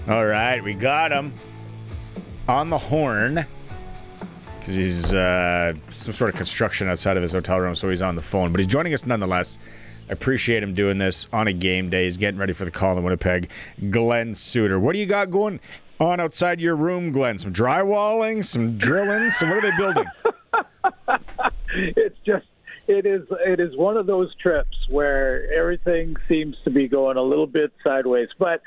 All right, we got him on the horn because he's some sort of construction outside of his hotel room, so he's on the phone. But he's joining us nonetheless. I appreciate him doing this on a game day. He's getting ready for the call in Winnipeg. Glen Suitor. What do you got going on outside your room, Glenn? Some drywalling, some drilling? So what are they building? It is one of those trips where everything seems to be going a little bit sideways, but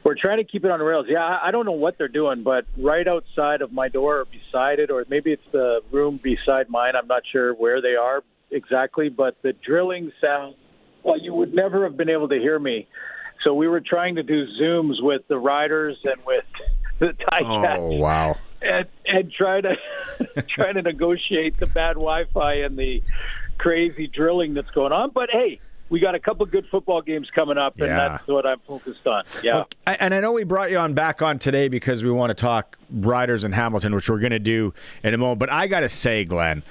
we're trying to keep it on the rails. Yeah, I don't know what they're doing, but right outside of my door or beside it, or maybe it's the room beside mine, I'm not sure where they are exactly, but the drilling sound, well, you would never have been able to hear me. So we were trying to do Zooms with the riders and with the Ticats. Oh, wow. And try to negotiate the bad Wi-Fi and the crazy drilling that's going on. But hey, we got a couple of good football games coming up, and that's what I'm focused on. Yeah. Okay. And I know we brought you back on today because we want to talk Riders in Hamilton, which we're going to do in a moment. But I got to say, Glenn,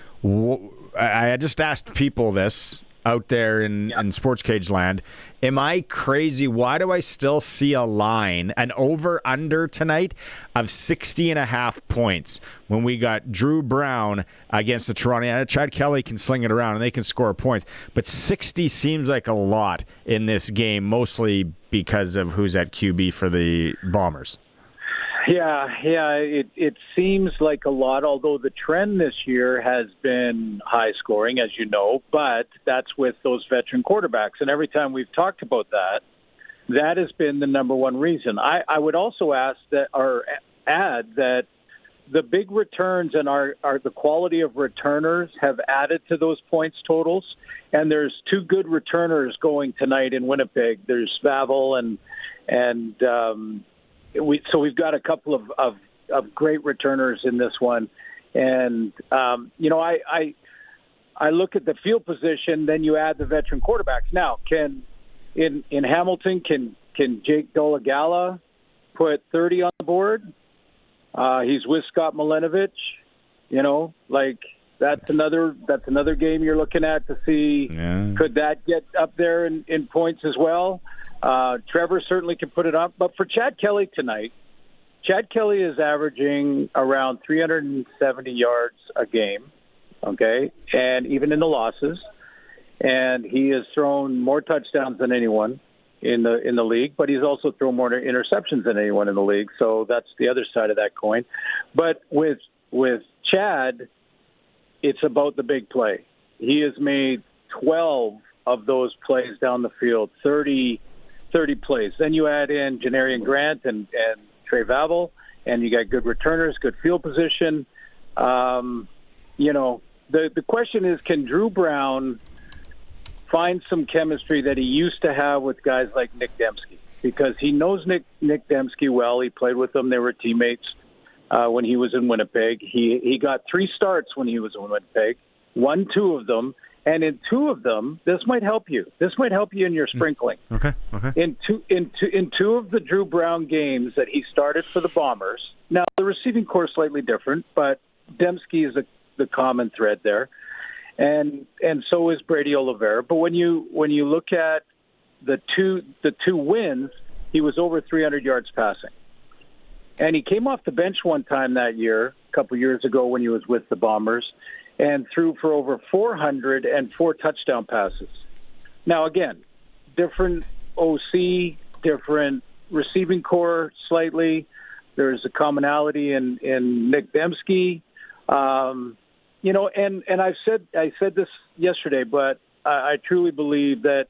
I just asked people this out there in Sports Cage land. Am I crazy? Why do I still see a line, an over-under tonight of 60.5 points when we got Drew Brown against the Toronto? Chad Kelly can sling it around and they can score points, but 60 seems like a lot in this game, mostly because of who's at QB for the Bombers. Yeah, it seems like a lot, although the trend this year has been high scoring, as you know, but that's with those veteran quarterbacks. And every time we've talked about that, that has been the number one reason. I would also add that the big returns and the quality of returners have added to those points totals. And there's two good returners going tonight in Winnipeg. There's Vavel and we've got a couple of great returners in this one. And, I look at the field position, then you add the veteran quarterbacks. Now, in Hamilton, can Jake Dolegala put 30 on the board? He's with Scott Milinovic. That's another game you're looking at to see, could that get up there in points as well? Trevor certainly can put it up. But for Chad Kelly tonight, Chad Kelly is averaging around 370 yards a game, okay, and even in the losses. And he has thrown more touchdowns than anyone in the league, but he's also thrown more interceptions than anyone in the league. So that's the other side of that coin. But with Chad, it's about the big play. He has made 12 of those plays down the field, 30 plays. Then you add in Janarian Grant and Tre Ford, and you got good returners, good field position. The question is, can Drew Brown find some chemistry that he used to have with guys like Nick Dembski? Because he knows Nick Dembski well. He played with them. They were teammates when he was in Winnipeg. He got 3 starts when he was in Winnipeg, won 2 of them. And in 2 of them, this might help you. This might help you in your sprinkling. Okay. In two of the Drew Brown games that he started for the Bombers. Now the receiving core is slightly different, but Dembski is the common thread there, and so is Brady Oliveira. But when you look at the two wins, he was over 300 yards passing, and he came off the bench one time that year, a couple years ago when he was with the Bombers, and threw for over 404 touchdown passes. Now, again, different OC, different receiving core slightly. There's a commonality in Nick Dembski. And I said this yesterday, but I truly believe that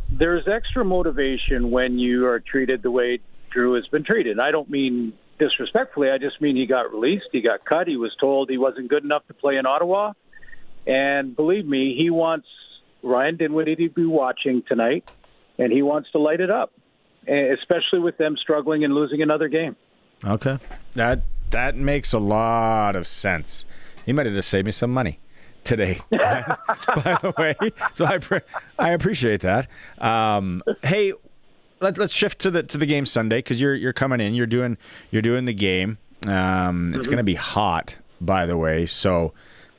there's extra motivation when you are treated the way Drew has been treated. I don't mean disrespectfully. I just mean he got released. He got cut. He was told he wasn't good enough to play in Ottawa. And believe me, he wants Ryan Dinwiddie to be watching tonight, and he wants to light it up, especially with them struggling and losing another game. Okay. That makes a lot of sense. He might have just saved me some money today, by the way. So I appreciate that. Hey, let's shift to the game Sunday, because you're coming in. You're doing the game. It's going to be hot, by the way. So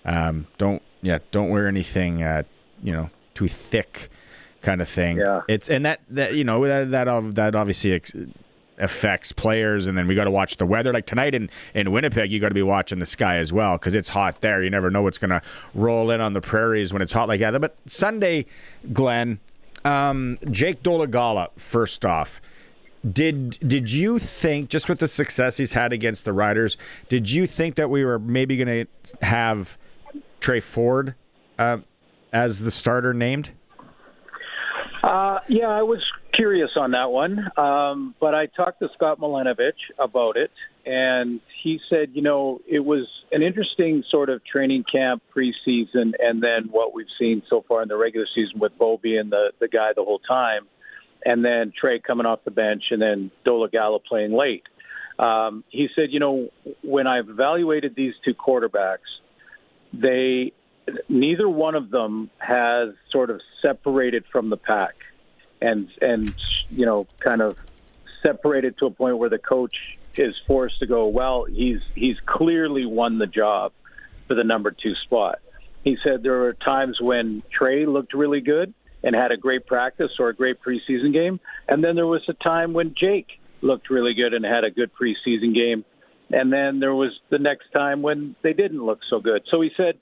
don't wear anything too thick, kind of thing. Yeah. It's and that obviously affects players, and then we got to watch the weather. Like tonight in Winnipeg, you got to be watching the sky as well because it's hot there. You never know what's going to roll in on the prairies when it's hot like that. But Sunday, Glenn, Jake Dolegala, first off, did you think, just with the success he's had against the Riders, did you think that we were maybe going to have Tre Ford as the starter named? Yeah, I was curious on that one, but I talked to Scott Milanovic about it, and he said, it was an interesting sort of training camp preseason, and then what we've seen so far in the regular season with Bo being the guy the whole time, and then Trey coming off the bench, and then Dolegala playing late. He said, when I've evaluated these two quarterbacks, neither one of them has sort of separated from the pack and kind of separated to a point where the coach is forced to go, well, he's clearly won the job for the number 2 spot. He said there were times when Trey looked really good and had a great practice or a great preseason game, and then there was a time when Jake looked really good and had a good preseason game, and then there was the next time when they didn't look so good. So he said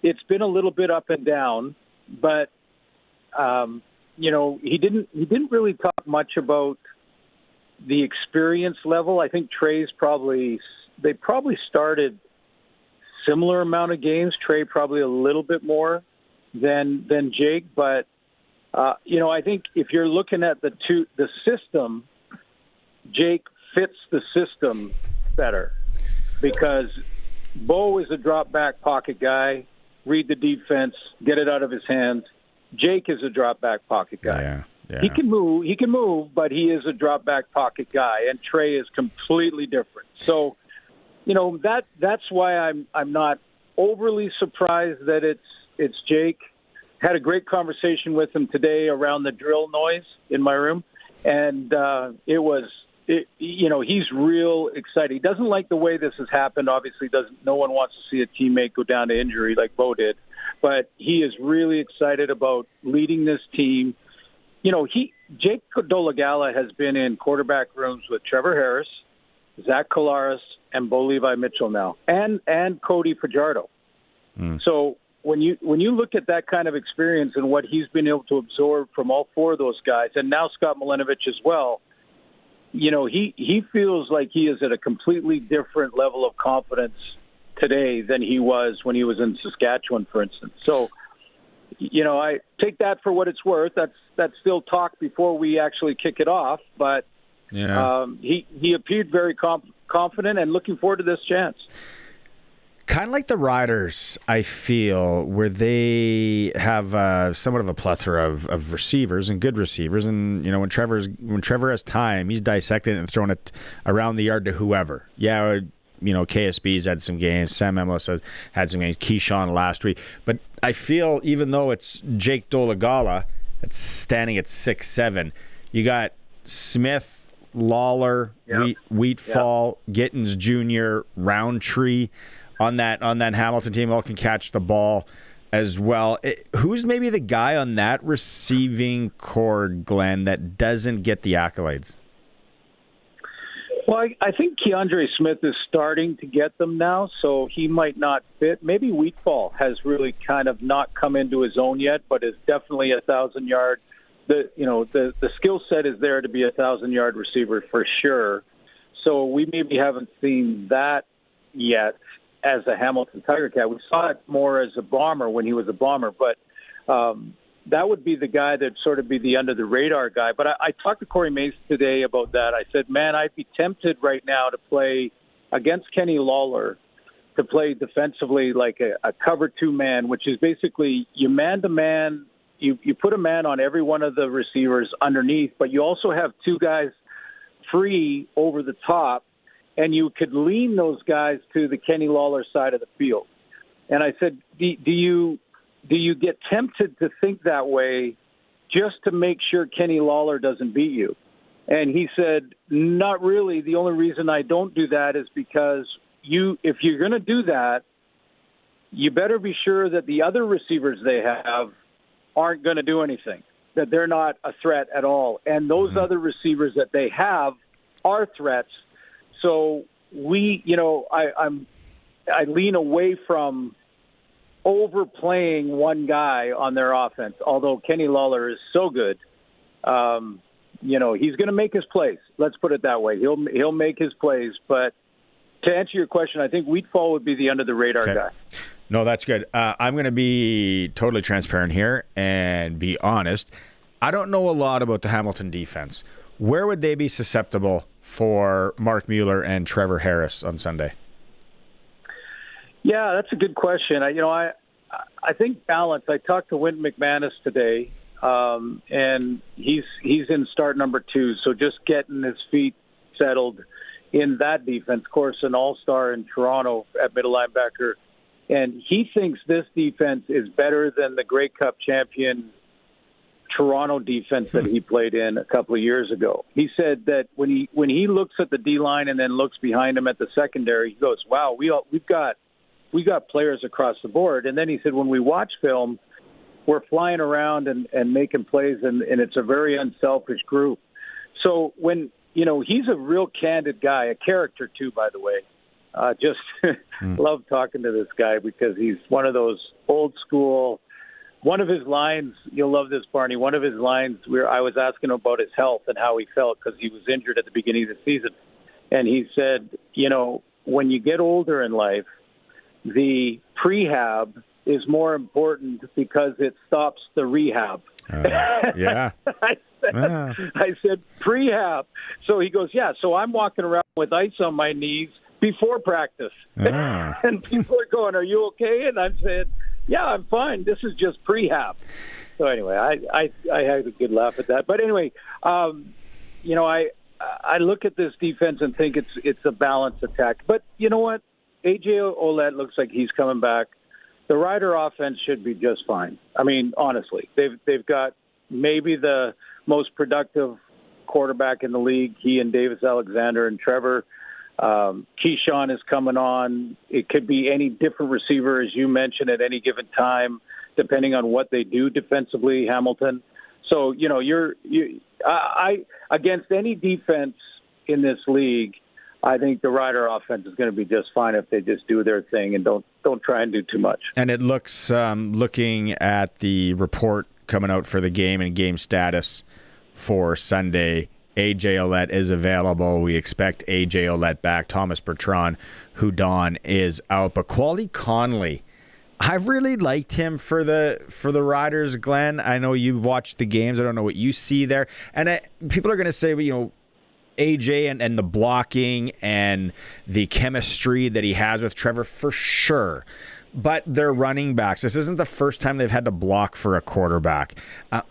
it's been a little bit up and down, but he didn't really talk much about the experience level. I think Trey's they probably started similar amount of games. Trey probably a little bit more than Jake, but I think if you're looking at the system, Jake fits the system better because Bo is a drop back pocket guy. Read the defense, get it out of his hands. Jake is a drop back pocket guy. Yeah. He can move, but he is a drop back pocket guy, and Trey is completely different. So, that's why I'm not overly surprised that it's Jake. Had a great conversation with him today around the drill noise in my room, and he's real excited. He doesn't like the way this has happened. Obviously, no one wants to see a teammate go down to injury like Bo did. But he is really excited about leading this team. Jake Dolegala has been in quarterback rooms with Trevor Harris, Zach Collaros, and Bo Levi Mitchell now, and Cody Fajardo. So when you look at that kind of experience and what he's been able to absorb from all 4 of those guys, and now Scott Milanovic as well, he feels like he is at a completely different level of confidence today than he was when he was in Saskatchewan, for instance. So, I take that for what it's worth. That's still talk before we actually kick it off. But he appeared very confident and looking forward to this chance. Kind of like the Riders, I feel, where they have somewhat of a plethora of receivers and good receivers. And, when Trevor has time, he's dissecting it and throwing it around the yard to whoever. Yeah, KSB's had some games. Sam Emlis has had some games. Keyshawn last week. But I feel, even though it's Jake Dolegala, it's standing at 6'7", you got Smith, Lawler, Wheatfall, Gittins Jr., Roundtree on that Hamilton team. All can catch the ball as well. Who's maybe the guy on that receiving core, Glenn, that doesn't get the accolades? Well, I think Keandre Smith is starting to get them now, so he might not fit. Maybe Wheatfall has really kind of not come into his own yet, but is definitely 1,000-yard. The skill set is there to be a 1,000-yard receiver for sure. So we maybe haven't seen that yet as a Hamilton Tiger Cat. We saw it more as a Bomber when he was a Bomber, but that would be the guy that sort of be the under-the-radar guy. But I talked to Corey Mace today about that. I said, man, I'd be tempted right now to play against Kenny Lawler, to play defensively like a cover 2 man, which is basically you man-to-man. You put a man on every one of the receivers underneath, but you also have 2 guys free over the top, and you could lean those guys to the Kenny Lawler side of the field. And I said, do you get tempted to think that way just to make sure Kenny Lawler doesn't beat you? And he said, not really. The only reason I don't do that is because if you're going to do that, you better be sure that the other receivers they have aren't going to do anything, that they're not a threat at all. And those other receivers that they have are threats. So I lean away from overplaying one guy on their offense. Although Kenny Lawler is so good, he's going to make his plays. Let's put it that way. He'll make his plays. But to answer your question, I think Wheatfall would be the under the radar guy. No, that's good. I'm going to be totally transparent here and be honest. I don't know a lot about the Hamilton defense. Where would they be susceptible for Mark Mueller and Trevor Harris on Sunday? Yeah, that's a good question. I think balance. I talked to Wynton McManus today, and he's in start number 2, so just getting his feet settled in that defense. Of course, an all-star in Toronto at middle linebacker, and he thinks this defense is better than the Grey Cup champion Toronto defense that he played in a couple of years ago. He said that when he looks at the D-line and then looks behind him at the secondary, he goes, "Wow, we've got players across the board." And then he said, when we watch film, we're flying around and making plays, and it's a very unselfish group. So when, he's a real candid guy, a character too, by the way. Love talking to this guy because he's one of those old school. One of his lines, you'll love this, Barney, one of his lines where I was asking him about his health and how he felt because he was injured at the beginning of the season. And he said, when you get older in life, the prehab is more important because it stops the rehab. Yeah. I said, prehab. So he goes, yeah, so I'm walking around with ice on my knees before practice. And people are going, are you okay? And I'm saying, yeah, I'm fine. This is just prehab. So anyway, I had a good laugh at that. But anyway, I look at this defense and think it's a balanced attack. But you know what? A.J. Ouellette looks like he's coming back. The Rider offense should be just fine. I mean, honestly, they've got maybe the most productive quarterback in the league. He and Davis Alexander and Trevor. Keyshawn is coming on. It could be any different receiver, as you mentioned, at any given time, depending on what they do defensively, Hamilton. So, I against any defense in this league, I think the Rider offense is going to be just fine if they just do their thing and don't try and do too much. And it looks, looking at the report coming out for the game and game status for Sunday, A.J. Ouellette is available. We expect A.J. Ouellette back. Thomas Bertrand, Houdon is out. But Quali Conley, I really liked him for the Riders, Glenn. I know you've watched the games. I don't know what you see there. And people are going to say, AJ and the blocking and the chemistry that he has with Trevor, for sure. But they're running backs. This isn't the first time they've had to block for a quarterback.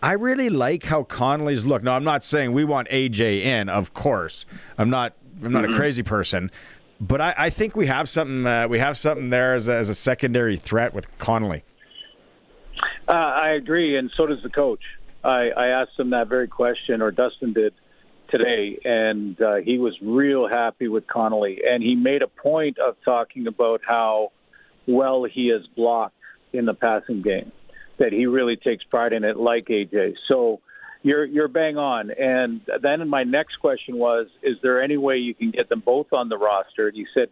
I really like how Conley's look. Now, I'm not saying we want AJ in, of course. I'm not a crazy person. But I think we have something. We have something there as a secondary threat with Conley. I agree, and so does the coach. I asked him that very question, or Dustin did today, and he was real happy with Connolly. And he made a point of talking about how well he has blocked in the passing game, that he really takes pride in it, like AJ. So you're bang on. And then my next question was, is there any way you can get them both on the roster? And he said,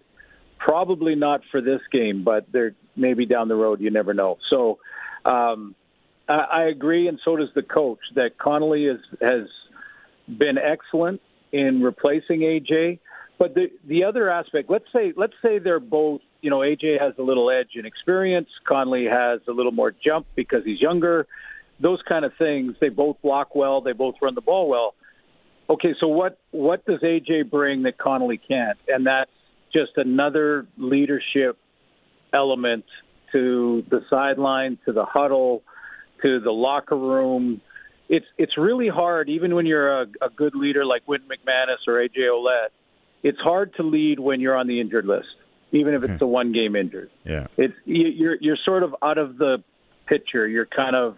probably not for this game, but they're maybe down the road. You never know. So I agree, and so does the coach, that Connolly has been excellent in replacing AJ. But the other aspect, let's say they're both, AJ has a little edge in experience, Conley has a little more jump because he's younger, those kind of things. They both block well, they both run the ball well. Okay, so what does AJ bring that Connolly can't? And that's just another leadership element to the sideline, to the huddle, to the locker room. It's really hard, even when you're a good leader like Wynton McManus or A.J. Ouellette, it's hard to lead when you're on the injured list, even if it's a one-game injured. Yeah, you're sort of out of the picture. You're kind of,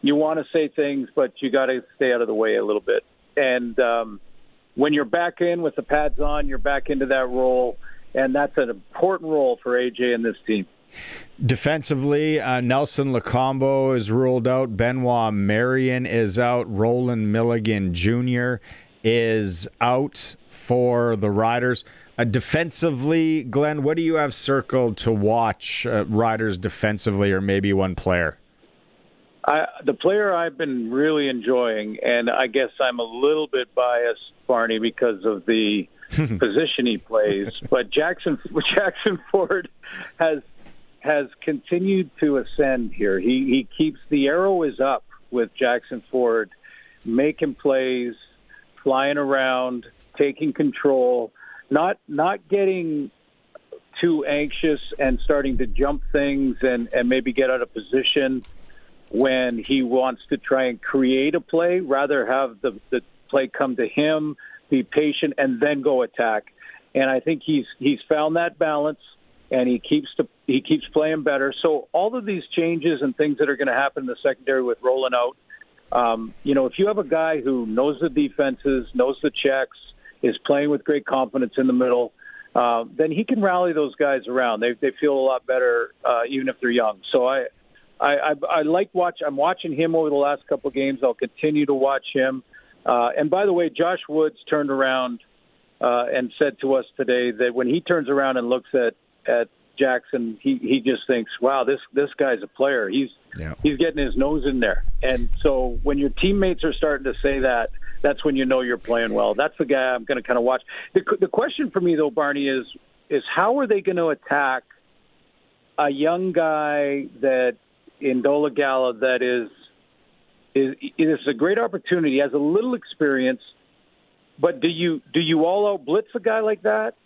you want to say things, but you got to stay out of the way a little bit. And when you're back in with the pads on, you're back into that role, and that's an important role for A.J. and this team. Defensively, Nelson Lacombo is ruled out. Benoit Marion is out. Roland Milligan Jr. is out for the Riders. Defensively, Glenn, what do you have circled to watch Riders defensively, or maybe one player? The player I've been really enjoying, and I guess I'm a little bit biased, Barney, because of the position he plays, but Jackson Ford has continued to ascend here. He keeps the arrow is up with Jackson Ford, making plays, flying around, taking control, not getting too anxious and starting to jump things and maybe get out of position when he wants to try and create a play, rather have the play come to him, be patient, and then go attack. And I think he's found that balance, and he keeps playing better. So all of these changes and things that are going to happen in the secondary with rolling out, if you have a guy who knows the defenses, knows the checks, is playing with great confidence in the middle, then he can rally those guys around. They feel a lot better, even if they're young. So I like I'm watching him over the last couple of games. I'll continue to watch him. And by the way, Josh Woods turned around and said to us today that when he turns around and looks at Jackson, he just thinks, wow, this guy's a player. He's getting his nose in there. And so when your teammates are starting to say that, that's when you know you're playing well. That's the guy I'm going to kind of watch. The question for me, though, Barney, is how are they going to attack a young guy that in Dolegala that is a great opportunity, has a little experience, but do you all out blitz a guy like that,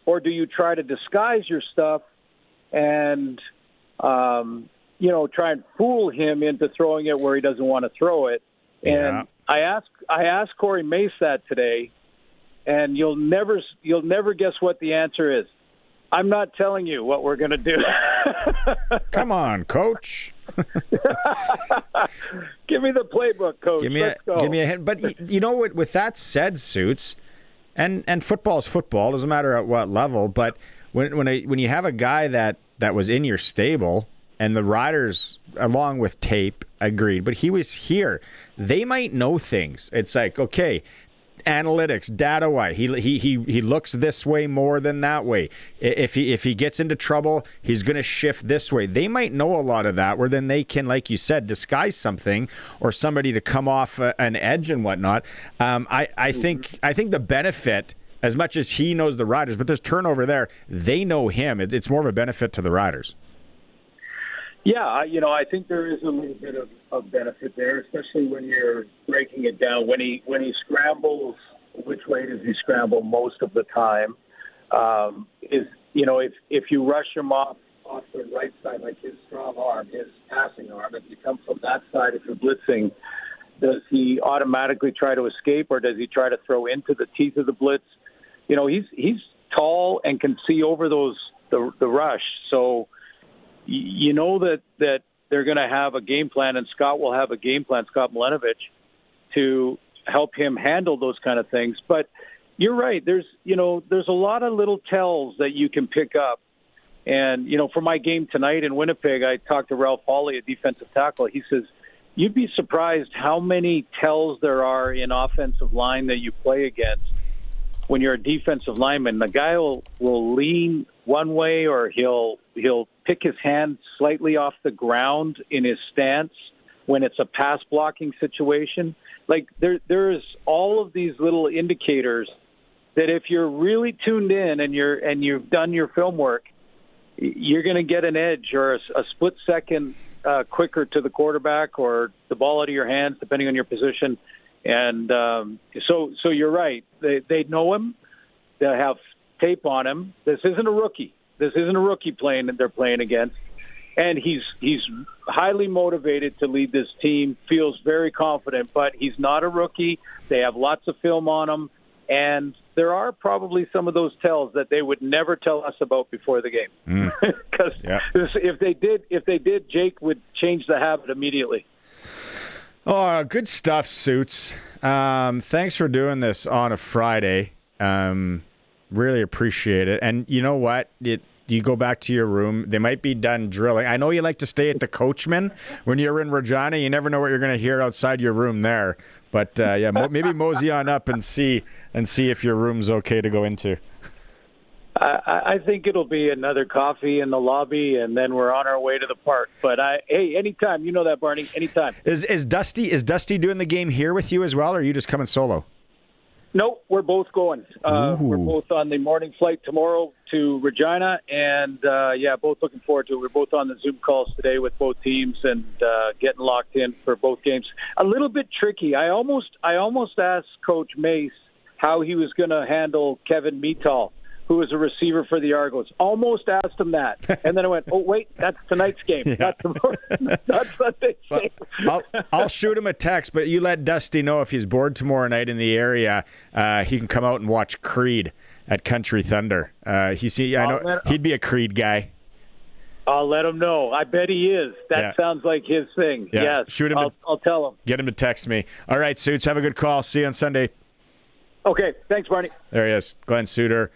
or do you try to disguise your stuff and try and fool him into throwing it where he doesn't want to throw it? Yeah. And I asked Corey Mace that today, and you'll never guess what the answer is. I'm not telling you what we're going to do. Come on, Coach. Give me the playbook, Coach. Give me a hint. But you know what? With that said, Suits, and football is football. Doesn't matter at what level. But when you have a guy that was in your stable, and the Riders, along with tape, agreed, but he was here. They might know things. It's like, okay, analytics, data-wise, he looks this way more than that way. If he gets into trouble, he's going to shift this way. They might know a lot of that, where then they can, like you said, disguise something or somebody to come off an edge and whatnot. I think the benefit, as much as he knows the Riders, but there's turnover there, they know him. It's more of a benefit to the Riders. Yeah, I think there is a little bit of benefit there, especially when you're breaking it down. When he scrambles, which way does he scramble most of the time? If you rush him off the right side, like his strong arm, his passing arm, if you come from that side, if you're blitzing, does he automatically try to escape, or does he try to throw into the teeth of the blitz? He's tall and can see over the rush, so you know that they're going to have a game plan, and Scott will have a game plan, Scott Malenovich, to help him handle those kind of things. But you're right. There's a lot of little tells that you can pick up. And, for my game tonight in Winnipeg, I talked to Ralph Hawley, a defensive tackle. He says, you'd be surprised how many tells there are in offensive line that you play against when you're a defensive lineman. The guy will lean one way, or he'll pick his hand slightly off the ground in his stance when it's a pass blocking situation. Like there's all of these little indicators that if you're really tuned in and you've done your film work, you're going to get an edge or a split second quicker to the quarterback or the ball out of your hands, depending on your position. And so you're right. They know him. They have tape on him. This isn't a rookie. They're playing against. And he's highly motivated to lead this team, feels very confident, but he's not a rookie. They have lots of film on him. And there are probably some of those tells that they would never tell us about before the game. Because if they did, Jake would change the habit immediately. Oh, good stuff, Suits. Thanks for doing this on a Friday. Really appreciate it. And you know what? You go back to your room. They might be done drilling. I know you like to stay at the Coachman when you're in Regina. You never know what you're going to hear outside your room there. But maybe mosey on up and see if your room's okay to go into. I think it'll be another coffee in the lobby, and then we're on our way to the park. But hey, anytime, you know that, Barney. Anytime. Is Dusty doing the game here with you as well, or are you just coming solo? No, we're both going. We're both on the morning flight tomorrow to Regina, and both looking forward to it. We're both on the Zoom calls today with both teams and getting locked in for both games. A little bit tricky. I almost asked Coach Mace how he was going to handle Kevin Metal, who was a receiver for the Argos. Almost asked him that. And then I went, oh, wait, that's tonight's game. Yeah. Not tomorrow. Not Sunday's game. I'll shoot him a text, but you let Dusty know if he's bored tomorrow night in the area, he can come out and watch Creed at Country Thunder. He'd be a Creed guy. I'll let him know. I bet he is. That sounds like his thing. Yeah. Yes, Shoot him. I'll tell him. Get him to text me. All right, Suits, have a good call. See you on Sunday. Okay, thanks, Barney. There he is, Glen Suitor.